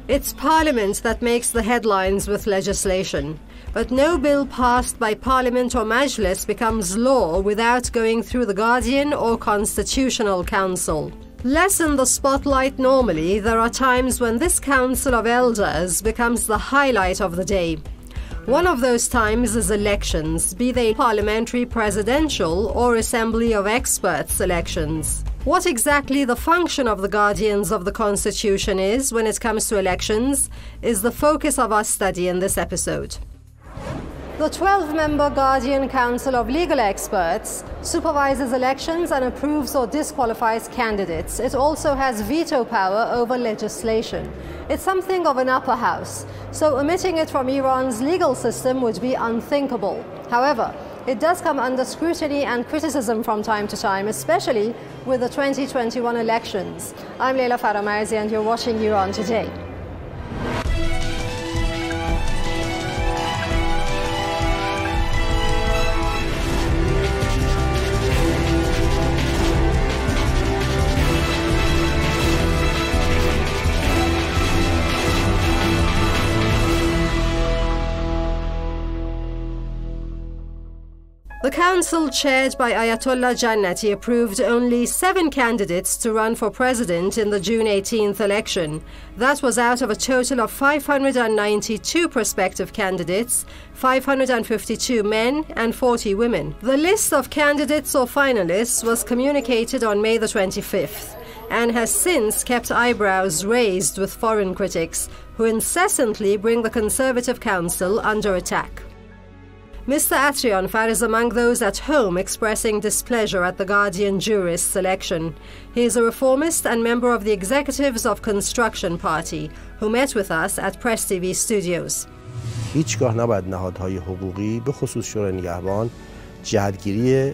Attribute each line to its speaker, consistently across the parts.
Speaker 1: It's Parliament that makes the headlines with legislation. But no bill passed by Parliament or Majlis becomes law without going through the Guardian or Constitutional Council. Less in the spotlight normally, there are times when this Council of Elders becomes the highlight of the day. One of those times is elections, be they parliamentary, presidential, or Assembly of Experts elections. What exactly the function of the Guardians of the Constitution is when it comes to elections is the focus of our study in this episode. The 12-member Guardian Council of Legal Experts supervises elections and approves or disqualifies candidates. It also has veto power over legislation. It's something of an upper house, so omitting it from Iran's legal system would be unthinkable. However, it does come under scrutiny and criticism from time to time, especially with the 2021 elections. I'm Leila Faramarzi and you're watching Iran Today. The council, chaired by Ayatollah Jannati, approved only 7 candidates to run for president in the June 18th election. That was out of a total of 592 prospective candidates, 552 men and 40 women. The list of candidates or finalists was communicated on May the 25th and has since kept eyebrows raised with foreign critics, who incessantly bring the Conservative Council under attack. Mr. Atrianfar is among those at home expressing displeasure at the Guardian jurist selection. He is a reformist and member of the executives of Construction Party, who met with us at Press TV Studios.
Speaker 2: هیچگاه نباید نهادهای حقوقی به خصوص شورای نگهبان جهتگیری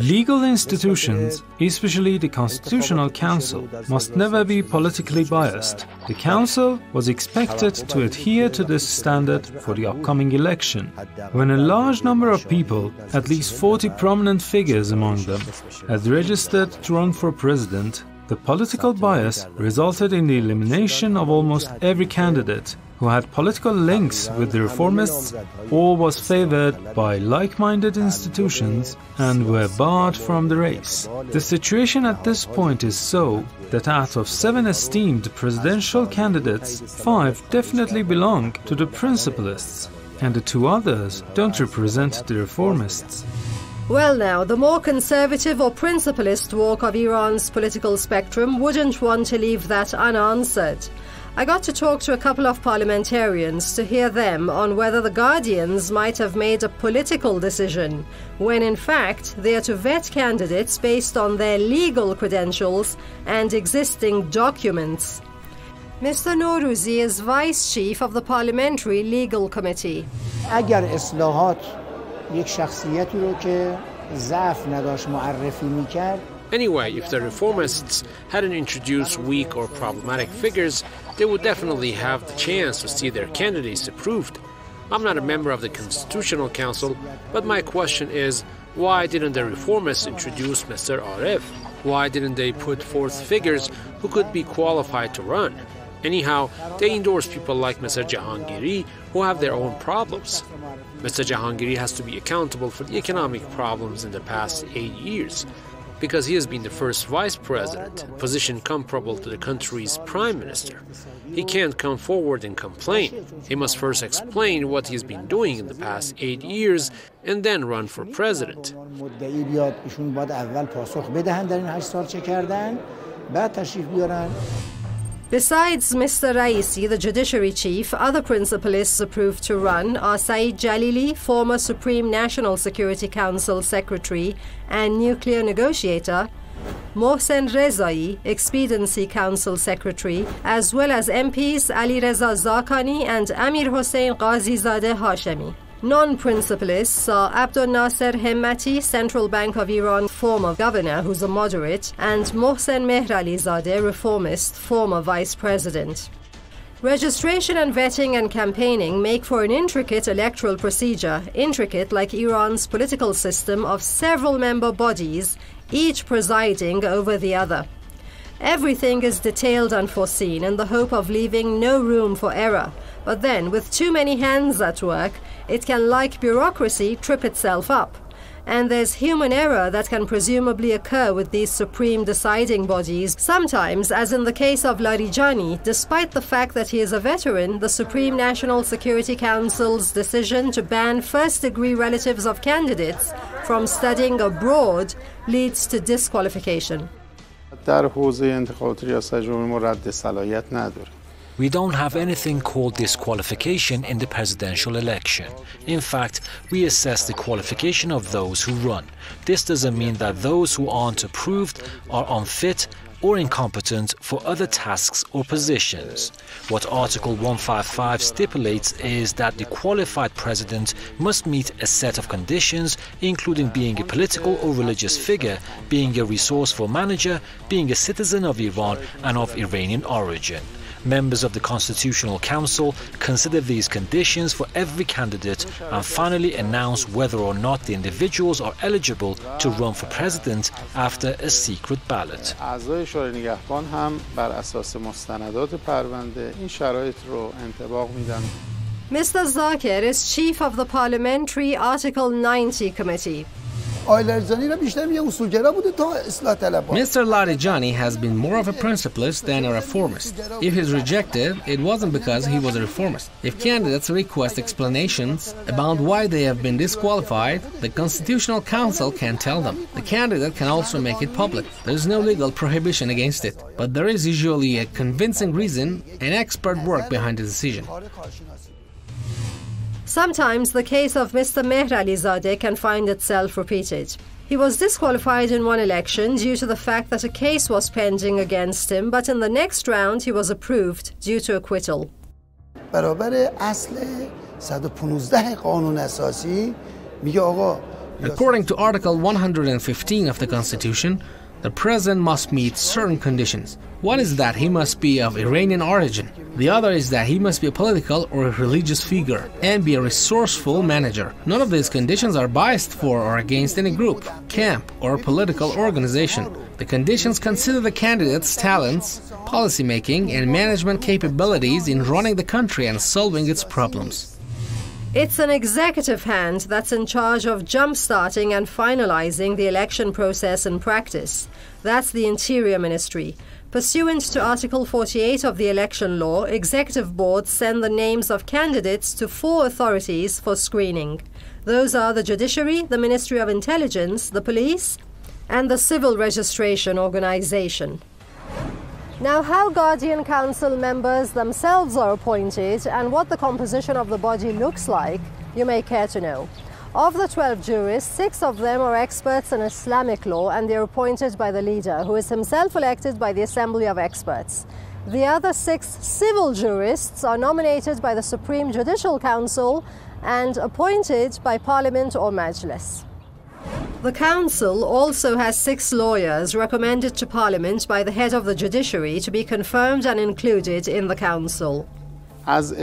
Speaker 3: Legal institutions, especially the Constitutional Council, must never be politically biased. The Council was expected to adhere to this standard for the upcoming election. When a large number of people, at least 40 prominent figures among them, had registered to run for president, the political bias resulted in the elimination of almost every candidate who had political links with the reformists or was favored by like-minded institutions and were barred from the race. The situation at this point is so that out of 7 esteemed presidential candidates, 5 definitely belong to the principalists, and the 2 others don't represent the reformists.
Speaker 1: Well now, the more conservative or principalist walk of Iran's political spectrum wouldn't want to leave that unanswered. I got to talk to a couple of parliamentarians to hear them on whether the Guardians might have made a political decision, when in fact they are to vet candidates based on their legal credentials and existing documents. Mr. Nourouzi is Vice Chief of the Parliamentary Legal Committee.
Speaker 4: اگر اصلاحات یک شخصیتی رو که ضعف نداشت معرفی می‌کرد.
Speaker 5: Anyway, if the reformists hadn't introduced weak or problematic figures, they would definitely have the chance to see their candidates approved. I'm not a member of the Constitutional Council, but my question is, why didn't the reformists introduce Mr. Arif? Why didn't they put forth figures who could be qualified to run? Anyhow, they endorse people like Mr. Jahangiri, who have their own problems. Mr. Jahangiri has to be accountable for the economic problems in the past 8 years, because he has been the first vice president, a position comparable to the country's prime minister. He can't come forward and complain. He must first explain what he's been doing in the past 8 years and then run for president.
Speaker 1: Besides Mr. Raisi, the judiciary chief, other principalists approved to run are Saeed Jalili, former Supreme National Security Council Secretary and nuclear negotiator, Mohsen Rezai, Expediency Council Secretary, as well as MPs Ali Reza Zakani and Amir Hossein Ghazizadeh Hashemi. Non-principalists are Abdul Nasser Hemmati, Central Bank of Iran former governor who's a moderate, and Mohsen Mehralizadeh, reformist, former vice president. Registration and vetting and campaigning make for an intricate electoral procedure, intricate like Iran's political system of several member bodies, each presiding over the other. Everything is detailed and foreseen in the hope of leaving no room for error. But then, with too many hands at work, it can, like bureaucracy, trip itself up. And there's human error that can presumably occur with these supreme deciding bodies. Sometimes, as in the case of Larijani, despite the fact that he is a veteran, the Supreme National Security Council's decision to ban first-degree relatives of candidates from studying abroad leads to disqualification.
Speaker 6: We don't have anything called disqualification in the presidential election. In fact, we assess the qualification of those who run. This doesn't mean that those who aren't approved are unfit or incompetent for other tasks or positions. What Article 155 stipulates is that the qualified president must meet a set of conditions, including being a political or religious figure, being a resourceful manager, being a citizen of Iran and of Iranian origin. Members of the Constitutional Council consider these conditions for every candidate and finally announce whether or not the individuals are eligible to run for president after a secret ballot.
Speaker 1: Mr. Zakir is chief of the parliamentary Article 90 committee.
Speaker 7: Mr. Larijani has been more of a principlist than a reformist. If he's rejected, it wasn't because he was a reformist. If candidates request explanations about why they have been disqualified, the Constitutional Council can tell them. The candidate can also make it public. There is no legal prohibition against it, but there is usually a convincing reason and expert work behind the decision.
Speaker 1: Sometimes the case of Mr. Mehralizadeh can find itself repeated. He was disqualified in one election due to the fact that a case was pending against him, but in the next round he was approved due to acquittal.
Speaker 7: According to Article 115 of the Constitution, the president must meet certain conditions. One is that he must be of Iranian origin. The other is that he must be a political or a religious figure and be a resourceful manager. None of these conditions are biased for or against any group, camp, or political organization. The conditions consider the candidate's talents, policymaking, and management capabilities in running the country and solving its problems.
Speaker 1: It's an executive hand that's in charge of jump-starting and finalizing the election process in practice. That's the Interior Ministry. Pursuant to Article 48 of the election law, executive boards send the names of candidates to 4 authorities for screening. Those are the Judiciary, the Ministry of Intelligence, the Police, and the Civil Registration Organization. Now, how Guardian Council members themselves are appointed and what the composition of the body looks like, you may care to know. Of the 12 jurists, 6 of them are experts in Islamic law and they're appointed by the leader, who is himself elected by the Assembly of Experts. The other 6 civil jurists are nominated by the Supreme Judicial Council and appointed by Parliament or Majlis. The Council also has 6 lawyers recommended to Parliament by the head of the Judiciary to be confirmed and included in the Council.
Speaker 6: Following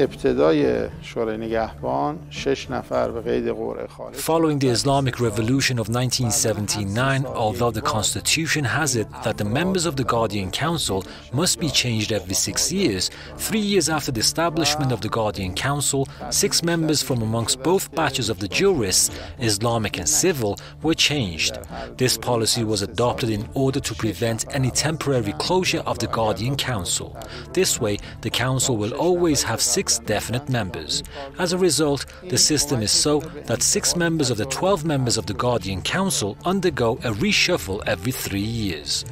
Speaker 6: the Islamic Revolution of 1979, although the Constitution has it that the members of the Guardian Council must be changed every 6 years, 3 years after the establishment of the Guardian Council, 6 members from amongst both batches of the jurists, Islamic and civil, were changed. This policy was adopted in order to prevent any temporary closure of the Guardian Council. This way, the Council will always have 6 definite members. As a result, the system is so that 6 members of the 12 members of the Guardian Council undergo a reshuffle every 3 years.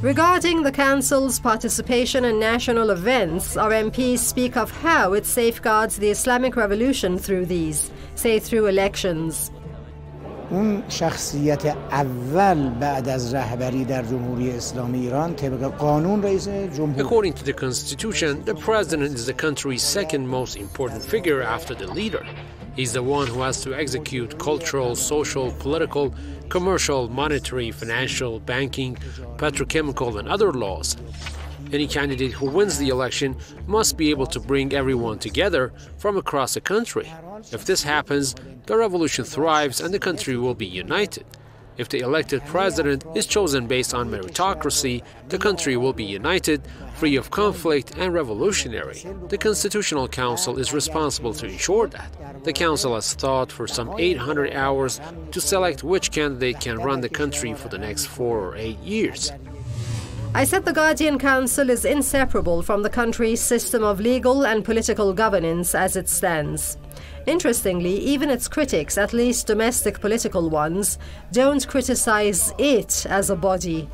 Speaker 1: Regarding the Council's participation in national events, our MPs speak of how it safeguards the Islamic Revolution through these, say through elections.
Speaker 4: اون شخصیت اول بعد از رهبری در جمهوری اسلامی ایران طبق قانون رئیس جمهور.
Speaker 5: According to the constitution, the president is the country's second most important figure after the leader. He's the one who has to execute cultural, social, political, commercial, monetary, financial, banking, petrochemical, and other laws. Any candidate who wins the election must be able to bring everyone together from across the country. If this happens, the revolution thrives and the country will be united. If the elected president is chosen based on meritocracy, the country will be united, free of conflict and revolutionary. The Constitutional Council is responsible to ensure that. The Council has thought for some 800 hours to select which candidate can run the country for the next 4 or 8 years.
Speaker 1: I said the Guardian Council is inseparable from the country's system of legal and political governance as it stands. Interestingly, even its critics, at least domestic political ones, don't criticize it as a body.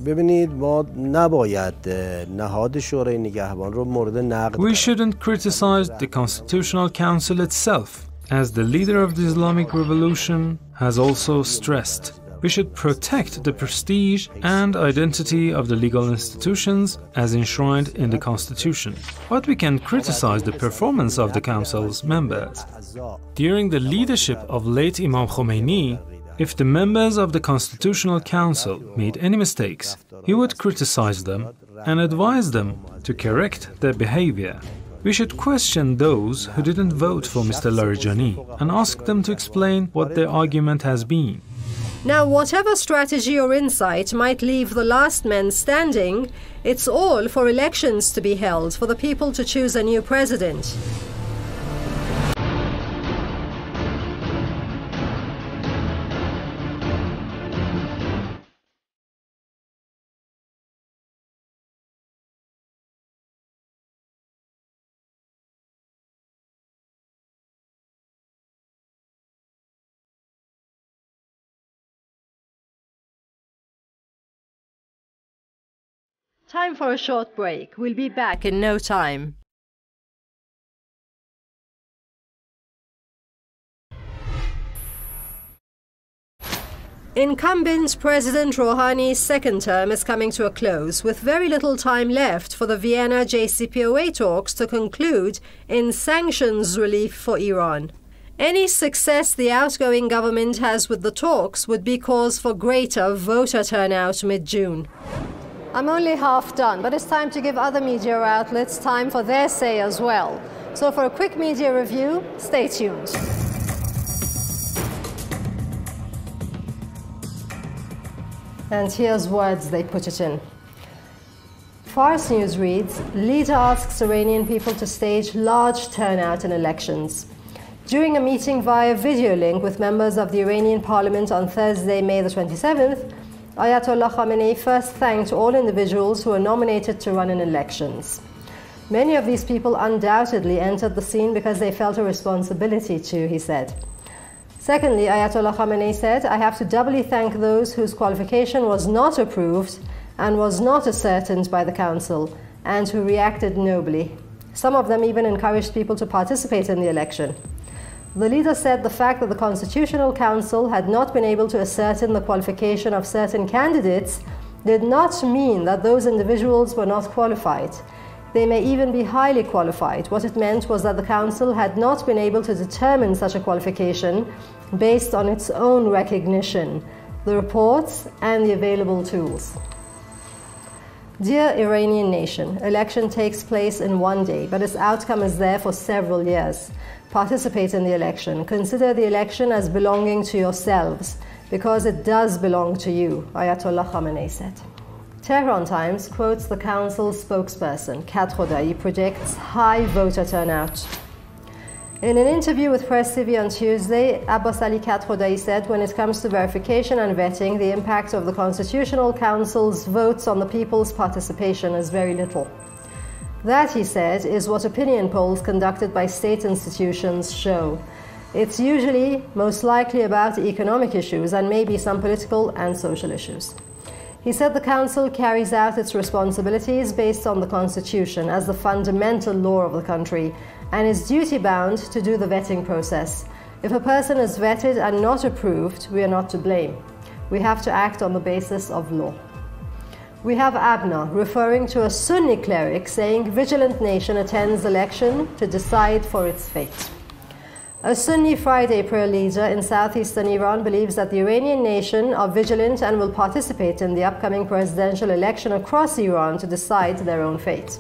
Speaker 2: ببینید ما نباید نهاد شورای نگهبان رو مورد نقد
Speaker 3: We shouldn't criticize the Constitutional Council itself, as the leader of the Islamic Revolution has also stressed. We should protect the prestige and identity of the legal institutions as enshrined in the Constitution. But we can criticize the performance of the Council's members. During the leadership of late Imam Khomeini, if the members of the Constitutional Council made any mistakes, he would criticize them and advise them to correct their behavior. We should question those who didn't vote for Mr. Larijani and ask them to explain what their argument has been.
Speaker 1: Now, whatever strategy or insight might leave the last men standing, it's all for elections to be held, for the people to choose a new president. Time for a short break. We'll be back in no time. Incumbent President Rouhani's second term is coming to a close, with very little time left for the Vienna JCPOA talks to conclude in sanctions relief for Iran. Any success the outgoing government has with the talks would be cause for greater voter turnout mid-June. I'm only half done, but it's time to give other media outlets time for their say as well. So for a quick media review, stay tuned. And here's words they put it in. Fars News reads, leader asks Iranian people to stage large turnout in elections. During a meeting via video link with members of the Iranian parliament on Thursday, May the 27th, Ayatollah Khamenei first thanked all individuals who were nominated to run in elections. Many of these people undoubtedly entered the scene because they felt a responsibility to, he said. Secondly, Ayatollah Khamenei said, I have to doubly thank those whose qualification was not approved and was not ascertained by the Council, and who reacted nobly. Some of them even encouraged people to participate in the election. The leader said the fact that the Constitutional Council had not been able to ascertain the qualification of certain candidates did not mean that those individuals were not qualified. They may even be highly qualified. What it meant was that the Council had not been able to determine such a qualification based on its own recognition, the reports, and the available tools. Dear Iranian nation, election takes place in one day, but its outcome is there for several years. Participate in the election. Consider the election as belonging to yourselves, because it does belong to you, Ayatollah Khamenei said. Tehran Times quotes the council's spokesperson, Kat Khodai, predicts high voter turnout. In an interview with Press TV on Tuesday, Abbas Ali Kat Khodai said when it comes to verification and vetting, the impact of the Constitutional Council's votes on the people's participation is very little. That, he said, is what opinion polls conducted by state institutions show. It's usually most likely about economic issues and maybe some political and social issues. He said the Council carries out its responsibilities based on the Constitution as the fundamental law of the country and is duty-bound to do the vetting process. If a person is vetted and not approved, we are not to blame. We have to act on the basis of law. We have Abna referring to a Sunni cleric saying vigilant nation attends election to decide for its fate. A Sunni Friday prayer leader in southeastern Iran believes that the Iranian nation are vigilant and will participate in the upcoming presidential election across Iran to decide their own fate.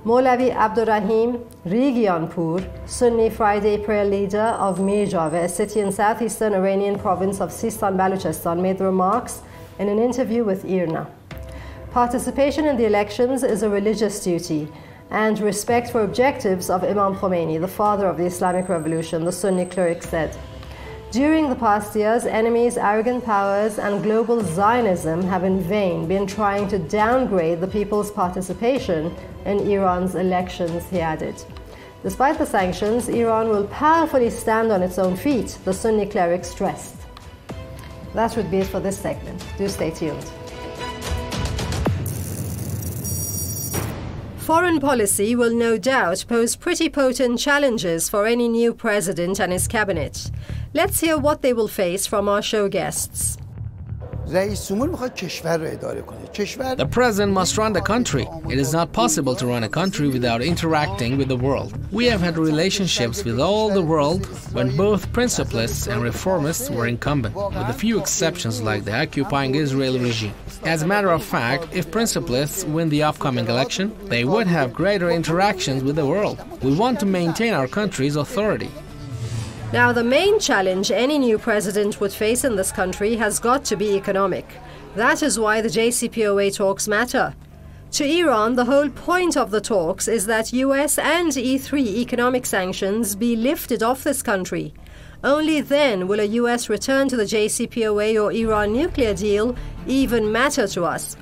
Speaker 1: Maulavi Abdurrahim Rigyanpur, Sunni Friday prayer leader of Mirjave, a city in southeastern Iranian province of Sistan Baluchistan, made the remarks in an interview with IRNA. Participation in the elections is a religious duty, and respect for objectives of Imam Khomeini, the father of the Islamic Revolution, the Sunni cleric said. During the past years, enemies, arrogant powers, and global Zionism have in vain been trying to downgrade the people's participation in Iran's elections, he added. Despite the sanctions, Iran will powerfully stand on its own feet, the Sunni cleric stressed. That would be it for this segment. Do stay tuned. Foreign policy will no doubt pose pretty potent challenges for any new president and his cabinet. Let's hear what they will face from our show guests.
Speaker 7: The president must run the country. It is not possible to run a country without interacting with the world. We have had relationships with all the world when both principalists and reformists were incumbent, with a few exceptions like the occupying Israel regime. As a matter of fact, if principalists win the upcoming election, they would have greater interactions with the world. We want to maintain our country's authority.
Speaker 1: Now, the main challenge any new president would face in this country has got to be economic. That is why the JCPOA talks matter. To Iran, the whole point of the talks is that US and E3 economic sanctions be lifted off this country. Only then will a US return to the JCPOA or Iran nuclear deal even matter to us.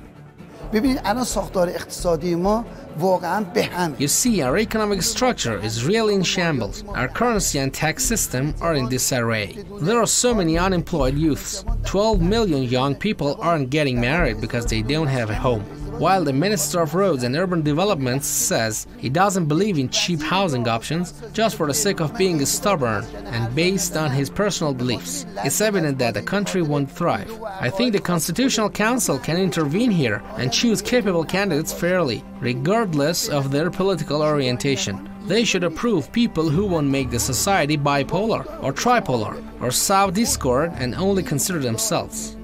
Speaker 7: You see, our economic structure is really in shambles. Our currency and tax system are in disarray. There are so many unemployed youths. 12 million young people aren't getting married because they don't have a home. While the Minister of Roads and Urban Development says he doesn't believe in cheap housing options just for the sake of being stubborn and based on his personal beliefs, it's evident that the country won't thrive. I think the Constitutional Council can intervene here and choose capable candidates fairly, regardless of their political orientation. They should approve people who won't make the society bipolar or tripolar or sow discord and only consider themselves.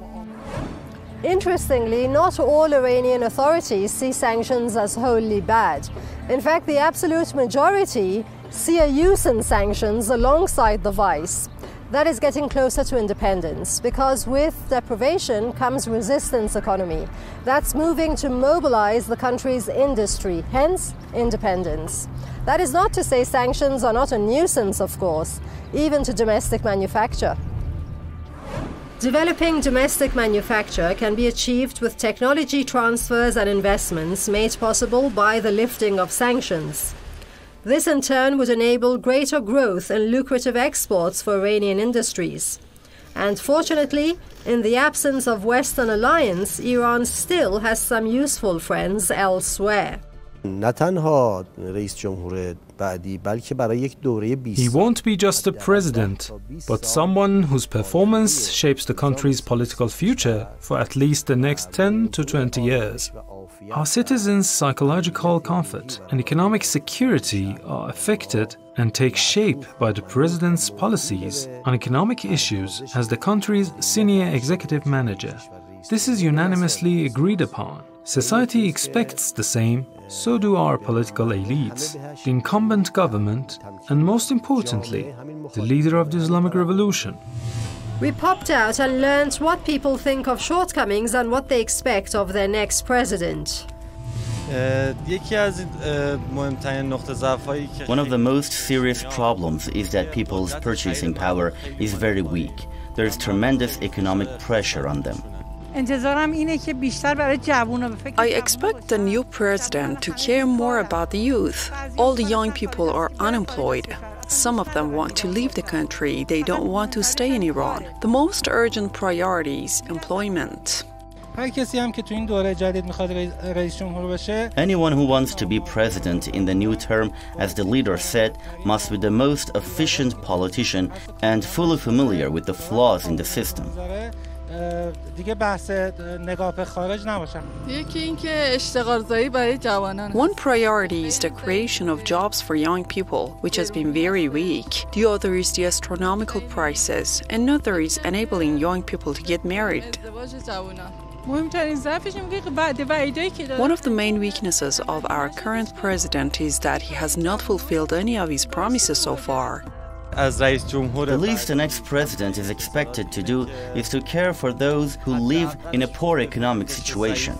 Speaker 1: Interestingly, not all Iranian authorities see sanctions as wholly bad. In fact, the absolute majority see a use in sanctions alongside the vice. That is getting closer to independence, because with deprivation comes resistance economy. That's moving to mobilize the country's industry, hence independence. That is not to say sanctions are not a nuisance, of course, even to domestic manufacture. Developing domestic manufacture can be achieved with technology transfers and investments made possible by the lifting of sanctions. This in turn would enable greater growth and lucrative exports for Iranian industries. And fortunately, in the absence of Western alliance, Iran still has some useful friends elsewhere.
Speaker 3: He won't be just a president, but someone whose performance shapes the country's political future for at least the next 10 to 20 years. Our citizens' psychological comfort and economic security are affected and take shape by the president's policies on economic issues as the country's senior executive manager. This is unanimously agreed upon. Society expects the same, so do our political elites, the incumbent government, and most importantly, the leader of the Islamic Revolution.
Speaker 1: We popped out and learned what people think of shortcomings and what they expect of their next president.
Speaker 8: One of the most serious problems is that people's purchasing power is very weak. There is tremendous economic pressure on them.
Speaker 9: I expect the new president to care more about the youth. All the young people are unemployed. Some of them want to leave the country. They don't want to stay in Iran. The most urgent priority is employment.
Speaker 8: Anyone who wants to be president in the new term, as the leader said, must be the most efficient politician and fully familiar with the flaws in the system.
Speaker 9: One priority is the creation of jobs for young people, which has been very weak. The other is the astronomical prices. Another is enabling young people to get married. One of the main weaknesses of our current president is that he has not fulfilled any of his promises so far.
Speaker 8: The least the next president is expected to do is to care for those who live in a poor economic situation.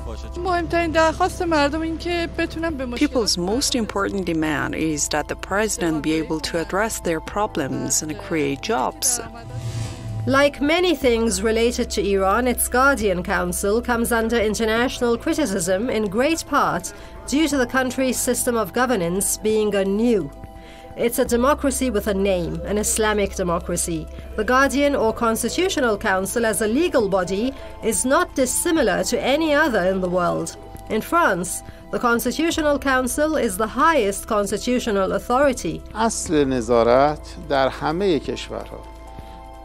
Speaker 9: People's most important demand is that the president be able to address their problems and create jobs.
Speaker 1: Like many things related to Iran, its Guardian Council comes under international criticism in great part due to the country's system of governance being anew. It's a democracy with a name, an Islamic democracy. The Guardian or Constitutional Council as a legal body is not dissimilar to any other in the world. In France, the Constitutional Council is the highest constitutional authority.
Speaker 10: اصل نظارت در همه کشورها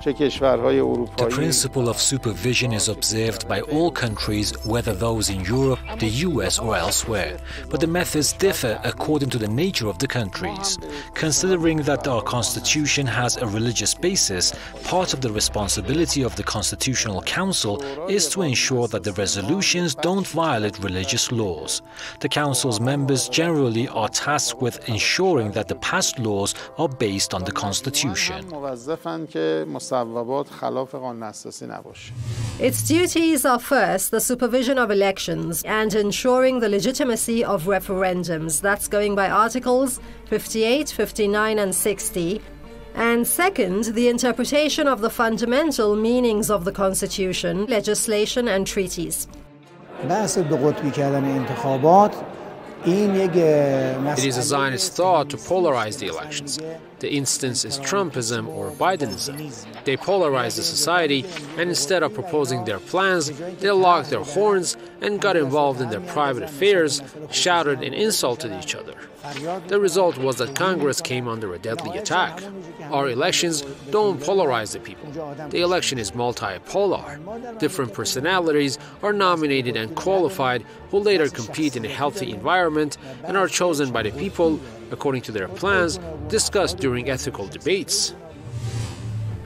Speaker 6: The principle of supervision is observed by all countries, whether those in Europe, the US or elsewhere, but the methods differ according to the nature of the countries. Considering that our constitution has a religious basis, part of the responsibility of the Constitutional Council is to ensure that the resolutions don't violate religious laws. The Council's members generally are tasked with ensuring that the passed laws are based on the Constitution.
Speaker 1: Its duties are first the supervision of elections and ensuring the legitimacy of referendums. That's going by Articles 58, 59 and 60. And second, the interpretation of the fundamental meanings of the Constitution, legislation and treaties.
Speaker 5: It is a Zionist thought to polarize the elections. The instance is Trumpism or Bidenism. They polarize the society, and instead of proposing their plans, they locked their horns and got involved in their private affairs, shouted and insulted each other. The result was that Congress came under a deadly attack. Our elections don't polarize the people. The election is multipolar. Different personalities are nominated and qualified who later compete in a healthy environment and are chosen by the people according to their plans discussed during ethical debates.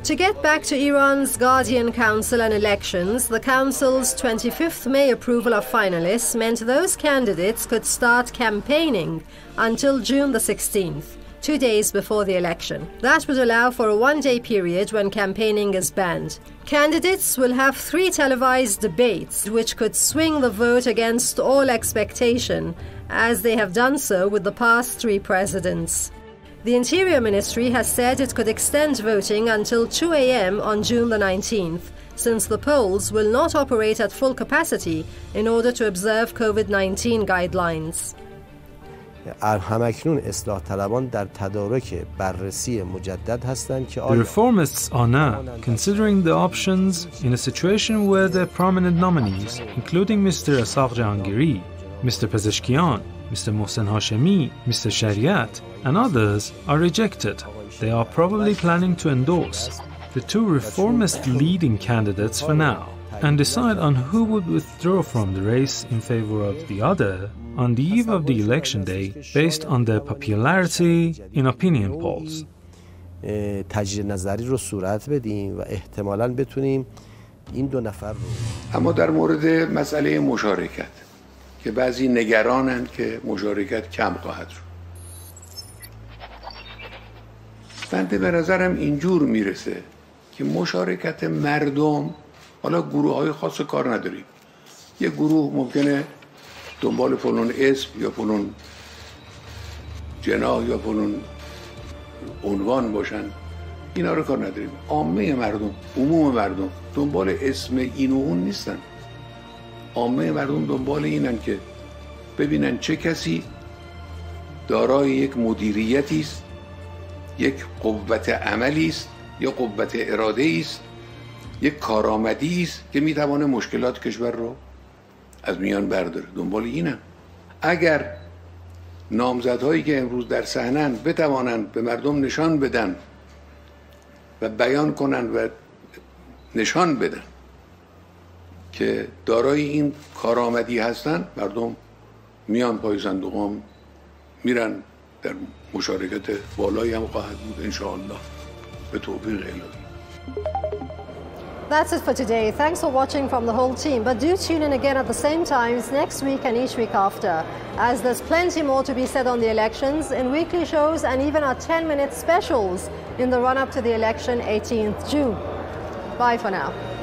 Speaker 1: To get back to Iran's Guardian Council and elections, the Council's 25th May approval of finalists meant those candidates could start campaigning until June the 16th, 2 days before the election. That would allow for a one-day period when campaigning is banned. Candidates will have 3 televised debates, which could swing the vote against all expectation, as they have done so with the past 3 presidents. The Interior Ministry has said it could extend voting until 2 a.m. on June the 19th, since the polls will not operate at full capacity in order to observe COVID-19 guidelines.
Speaker 3: The reformists are now considering the options in a situation where their prominent nominees, including Mr. Asaq Jahangiri, Mr. Pezeshkian, Mr. Mohsen Hashemi, Mr. Shariat, and others are rejected. They are probably planning to endorse the 2 reformist leading candidates for now and decide on who would withdraw from the race in favor of the other on the eve of the election day based on their popularity in opinion polls.
Speaker 2: تجدید نظری رو صورت بدیم و احتمالاً بتونیم این 2 نفر رو.
Speaker 11: اما در مورد مسئله مشارکت که بعضی نگرانند که مشارکت کم خواهد شد. بنده به نظرم اینجور میرسه که مشارکت مردم، حالا گروه‌های خاص کار نداریم، یه گروه ممکنه دنبال فلان اسم یا فلان جناح یا فلان عنوان باشن، اینا رو کار نداریم. عامه مردم، عموم مردم دنبال اسم این و اون نیستن. عامه مردم دنبال اینن که ببینن چه کسی دارای یک مدیریتی است، یک قوت عملی است یا قوت اراده است، یک کارآمدی است که میتونه مشکلات کشور رو از میان برداره. دنبال اینن. اگر نامزدهایی که امروز در صحنه‌اند بتوانند به مردم نشان بدن و بیان کنند و نشان بدن که دارای این کارآمدی هستند، مردم میان پای صندوقام میرن. در مشارکت بالایی هم خواهد بود انشاءالله به توفیق الهی.
Speaker 1: That's it for today. Thanks for watching from the whole team. But do tune in again at the same times next week and each week after, as there's plenty more to be said on the elections in weekly shows and even our 10-minute specials in the run-up to the election 18th June. Bye for now.